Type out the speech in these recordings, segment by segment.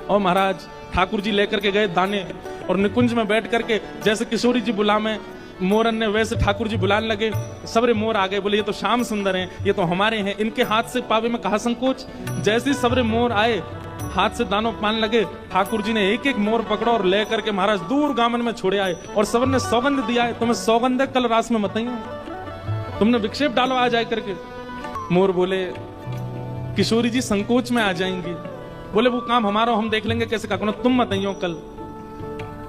और महाराज ठाकुर जी लेकर के गए दाने और निकुंज में बैठ करके जैसे किशोरी जी बुलावे मोरन ने वैसे ठाकुर जी बुलाने लगे। सबरे मोर आ गए, बोले ये तो श्याम सुंदर हैं, ये तो हमारे हैं, इनके हाथ से पावे में कहा संकोच। जैसे ही सबरे मोर आए हाथ से दानों पान लगे, ठाकुर जी ने एक एक मोर पकड़ा और ले करके महाराज दूर गामन में छोड़े आए और सब ने सौगंध दिया है, तुम्हें सौगंध है कल रास में मत आइयो, तुमने विक्षेप डालो आ जाए करके। मोर बोले किशोरी जी संकोच में आ जाएंगी, बोले वो काम हमारा हम देख लेंगे कैसे का, तुम मत आइयो कल।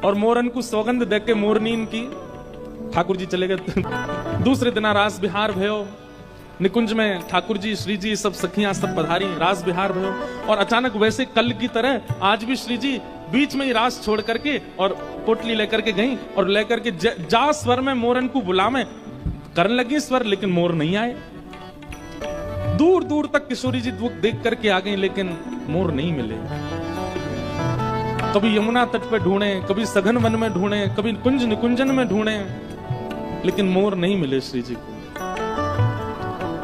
और मोरन को सौगंध देख के मोरनीन की ठाकुर जी चले गए। दूसरे दिन रास बिहार भयो, निकुंज में ठाकुर जी श्री जी सब सखियां सब पधारी, रास बिहार भयो। और अचानक वैसे कल की तरह आज भी श्री जी बीच में ही रास छोड़ करके और पोटली लेकर के गई और लेकर के जा स्वर में मोरन को बुलावे करने लगी स्वर, लेकिन मोर नहीं आए। दूर दूर तक किशोरी जी दुख देख करके आ गई, लेकिन मोर नहीं मिले। कभी यमुना तट पे ढूंढे, कभी सघन वन में ढूंढे, कभी कुंज निकुंजन में ढूंढे, लेकिन मोर नहीं मिले श्री जी को।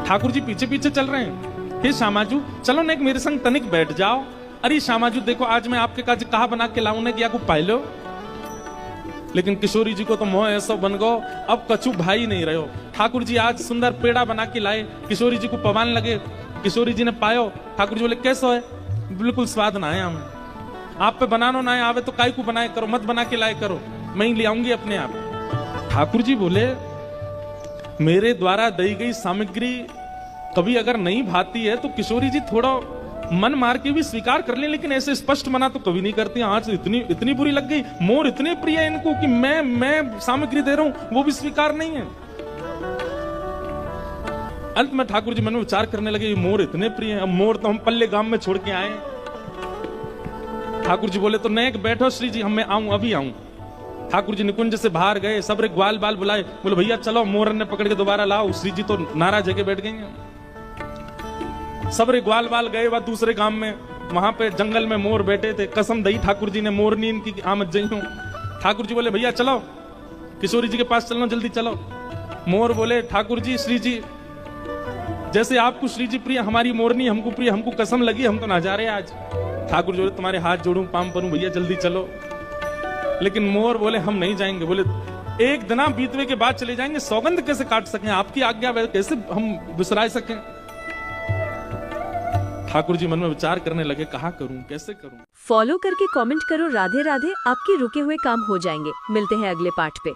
ठाकुर जी पीछे पीछे चल रहे हैं, हे श्यामाजू चलो ना एक मेरे संग तनिक बैठ जाओ। अरे श्यामाजू देखो आज मैं आपके काज कहा बना के लाऊं ने किया को पाई लो। लेकिन किशोरी जी को तो मोह ऐसा बन गो, अब कछु भाई नहीं रहो। ठाकुर जी आज सुंदर पेड़ा बना के लाए, किशोरी जी को पवान लगे। किशोरी जी ने पायो, ठाकुर जी बोले कैसा है, बिल्कुल स्वाद ना है हमें, आप पे बनानो ना आवे तो काय को बनाए करो, मत बना के लाए करो, मैं ही ले आऊंगी अपने आप। ठाकुर जी बोले मेरे द्वारा दी गई सामग्री कभी अगर नहीं भाती है तो किशोरी जी थोड़ा मन मार के भी स्वीकार कर ले, लेकिन ऐसे स्पष्ट मना तो कभी नहीं करती। आज इतनी बुरी लग गई, मोर इतने प्रिय है इनको कि मैं सामग्री दे रहा हूं वो भी स्वीकार नहीं है। अंत में ठाकुर जी मन में विचार करने लगे मोर इतने प्रिय है, अब मोर तो हम पल्ले गांव में छोड़ के आए। ठाकुर जी बोले तो नेक बैठो श्री जी, हम मैं आऊं अभी आऊं। ठाकुर जी निकुंज से बाहर गए, सबरे ग्वाल बाल बुलाए, बोले भैया चलो, मोरन ने पकड़ के दोबारा लाओ। श्री जी तो नाराज जगह बैठ गई। सबरे ग्वाल बाल गए वह दूसरे गांव में, वहां पे जंगल में मोर बैठे थे, कसम दई ठाकुर जी ने मोरनी इनकी आमद जई हूं। ठाकुर जी बोले भैया चलो किशोरी जी के पास चलो, जल्दी चलो। मोर बोले ठाकुर जी श्री जी जैसे आपको श्री जी प्रिय हमारी मोरनी हमको प्रिय, हमको कसम लगी हम तो ना जा रहे आज। ठाकुर जी बोले तुम्हारे हाथ जोड़ूं पाम परूं भैया जल्दी चलो। लेकिन मोर बोले हम नहीं जाएंगे, बोले एक दिन बीतवे के बाद चले जाएंगे, सौगंध कैसे काट सकें, आपकी आज्ञा कैसे हम विसरा सकें। ठाकुर जी मन में विचार करने लगे कहा करूं कैसे करूं। फॉलो करके कमेंट करो राधे राधे, आपके रुके हुए काम हो जाएंगे। मिलते हैं अगले पार्ट पे।